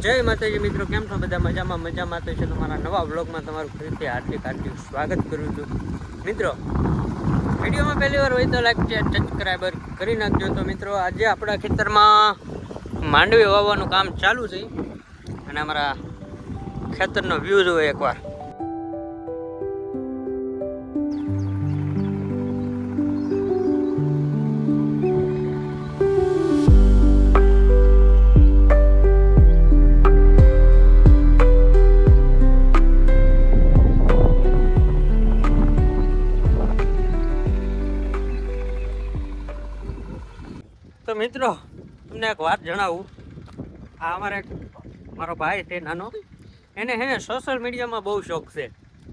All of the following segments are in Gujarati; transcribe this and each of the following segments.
જય માતાજી મિત્રો, કેમ છો બધા? મજામાં તો છે. તમારા નવા વ્લોગમાં તમારું ફરીથી હાર્દિક સ્વાગત કરું છું. મિત્રો, વિડીયોમાં પહેલી વાર હોય તો લાઈક શેર સબસ્ક્રાઈબર કરી નાખજો. તો મિત્રો, આજે આપણા ખેતરમાં માંડવી વાવવાનું કામ ચાલુ છે અને અમારા ખેતરનો વ્યૂ જોવો એકવાર. તો મિત્રો, તમને એક વાત જણાવું. આ મારો ભાઈ છે નાનો, એને સોશિયલ મીડિયામાં બહુ શોખ છે,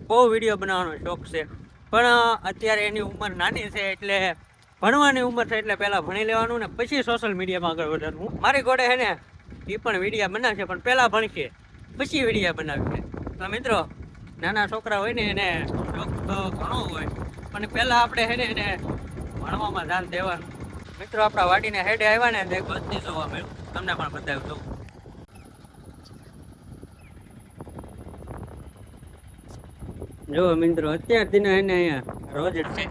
બહુ વિડીયો બનાવવાનો શોખ છે. પણ અત્યારે એની ઉંમર નાની છે, એટલે ભણવાની ઉંમર છે, એટલે પહેલાં ભણી લેવાનું ને પછી સોશિયલ મીડિયામાં આગળ વધવાનું. મારી ઘોડે એ પણ વિડીયો બનાવશે, પણ પહેલાં ભણશે પછી વિડીયો બનાવશે. તો મિત્રો, નાના છોકરા હોય ને એને શોખ તો ઘણો હોય, પણ પહેલાં આપણે એને ભણવામાં ધ્યાન દેવાનું. મિત્રો, આપણા વાડીને હેડે આવ્યા ને એક બસ્તી જોવા મળ્યું, તમને પણ બતાવ્યું દઉં. જો મિત્રો, અત્યારથી ને અહીંયા રોજ છે.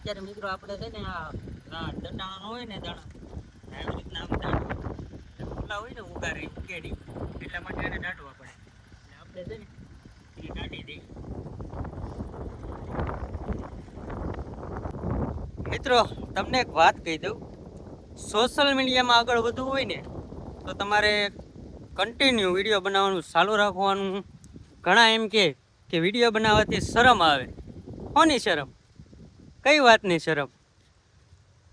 અત્યારે મિત્રો આપણે છે ને આ દટાણા હોય ને દાણા આવી રીતના આમ દાણા હોય ને ઉગાડી ઉકેડી, એટલા માટે એને દાટવા પડે. એટલે આપણે છે ને એ દાટી દઈએ. મિત્રો, તમને એક વાત કહી દઉં, સોશિયલ મીડિયામાં આગળ વધવું હોય ને તો તમારે કન્ટિન્યુ વિડીયો બનાવવાનું ચાલુ રાખવાનું. ઘણા એમ કે વિડીયો બનાવવાથી શરમ આવે. કોની શરમ? કઈ વાતની શરમ?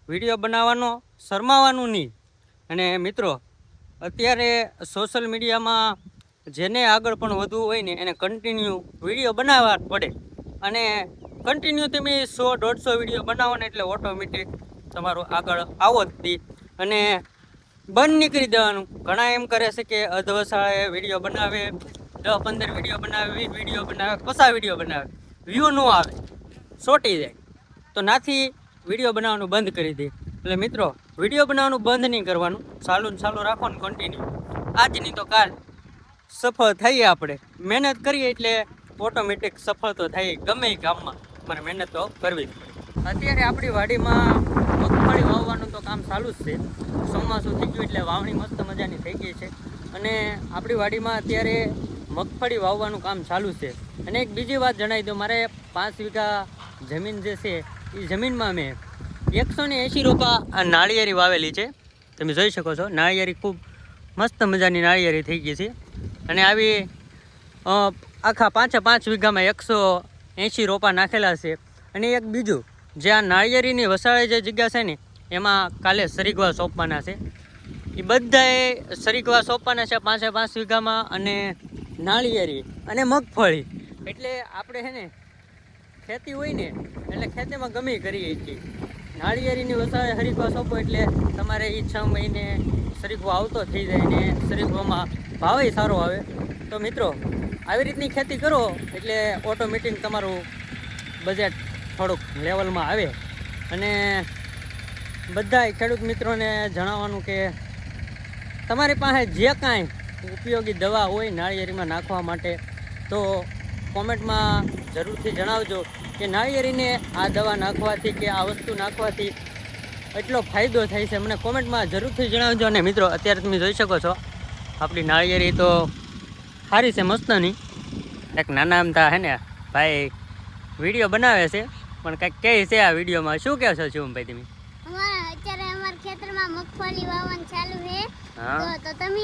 વિડીયો બનાવવાનો શરમાવાનું નહીં. અને મિત્રો, અત્યારે સોશિયલ મીડિયામાં જેને આગળ પણ વધવું હોય ને એને કન્ટિન્યુ વિડીયો બનાવવા પડે. અને કન્ટિન્યુ તમે 100-150 વિડીયો બનાવો ને એટલે ઓટોમેટિક તમારું આગળ આવો જ દી અને બંધ નીકળી દેવાનું. ઘણા એમ કરે છે કે અધવસાળે વિડીયો બનાવે, 10-15 વિડીયો બનાવે, 20 વિડીયો બનાવે, 50 વિડીયો બનાવે, વ્યૂ ન આવે, સોટી જાય. તો નાથી વિડીયો બનાવવાનું બંધ કરી દે. એટલે મિત્રો, વિડીયો બનાવવાનું બંધ નહીં કરવાનું, ચાલુ રાખવાનું કન્ટિન્યુ. આજની તો કાલ સફળ થઈએ. આપણે મહેનત કરીએ એટલે ઓટોમેટિક સફળ તો થાય. ગમે એ કામમાં મારે મહેનત તો કરવી જ પડે. અત્યારે આપણી વાડીમાં મગફળી વાવવાનું તો કામ ચાલુ જ છે. ચોમાસું થઈ ગયું એટલે વાવણી મસ્ત મજાની થઈ ગઈ છે. અને આપણી વાડીમાં અત્યારે મગફળી વાવવાનું કામ ચાલુ છે. અને એક બીજી વાત જણાવી દઉં, મારે 5 વીઘા જમીન જે છે એ જમીનમાં મેં 180 રોપા નાળિયેરી વાવેલી છે. તમે જોઈ શકો છો, નાળિયેરી ખૂબ મસ્ત મજાની નાળિયેરી થઈ ગઈ છે. અને આવી આખા 5 વીઘામાં 180 રોપા નાખેલા છે. અને એક બીજું, જે આ નાળિયેરીની વસાળે જે જગ્યા છે ને એમાં કાલે સરીગવા સોંપવાના છે. એ બધાએ સરીગવા સોંપવાના છે 5 વીઘામાં, અને નાળિયેરી અને મગફળી. એટલે આપણે ખેતી હોય ને એટલે ખેતીમાં ગમે કરીએ છીએ. નાળિયેરીની વસાળે સરીગવા સોંપો એટલે તમારે એ 6 મહિને સરીગવો આવતો થઈ જાય ને સરીગવામાં ભાવે સારો આવે. તો મિત્રો, આવી રીતની ખેતી કરો એટલે ઓટોમેટિક તમારું બજેટ થોડુંક લેવલમાં આવે. અને બધા ખેડૂત મિત્રોને જણાવવાનું કે તમારી પાસે જે કાંઈ ઉપયોગી દવા હોય નાળિયેરીમાં નાખવા માટે તો કોમેન્ટમાં જરૂરથી જણાવજો કે નાળિયેરીને આ દવા નાખવાથી કે આ વસ્તુ નાખવાથી એટલો ફાયદો થાય છે. મને કોમેન્ટમાં જરૂરથી જણાવજો. અને મિત્રો, અત્યારે તમે જોઈ શકો છો આપણી નાળિયેરી તો સારી છે, મસ્તની. એક નાના અમથા ભાઈ વિડીયો બનાવે છે, પણ કંઈક કહે છે આ વિડીયોમાં. શું કહો છો શિવમભાઈ તમે? અત્યારે અમારા ખેતરમાં મગફળી વાવવાનું ચાલુ છે. તો તમે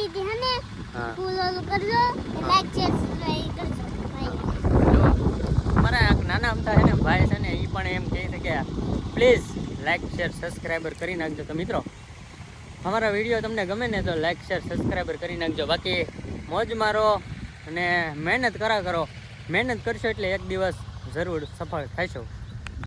ફૂલ ઓલું કરજો, લાઈક શેર સબસ્ક્રાઇબ કરજો ભાઈ. મારા નાના અમથા ભાઈ છે ને એ પણ એમ કહે છે કે પ્લીઝ લાઈક શેર સબસ્ક્રાઈબર કરી નાખજો. તો મિત્રો, અમારા વિડીયો તમને ગમે ને તો લાઈક શેર સબસ્ક્રાઈબર કરી નાખજો. બાકી મોજ મારો અને મહેનત કરો. મહેનત કરશો એટલે એક દિવસ જરૂર સફળ થશો.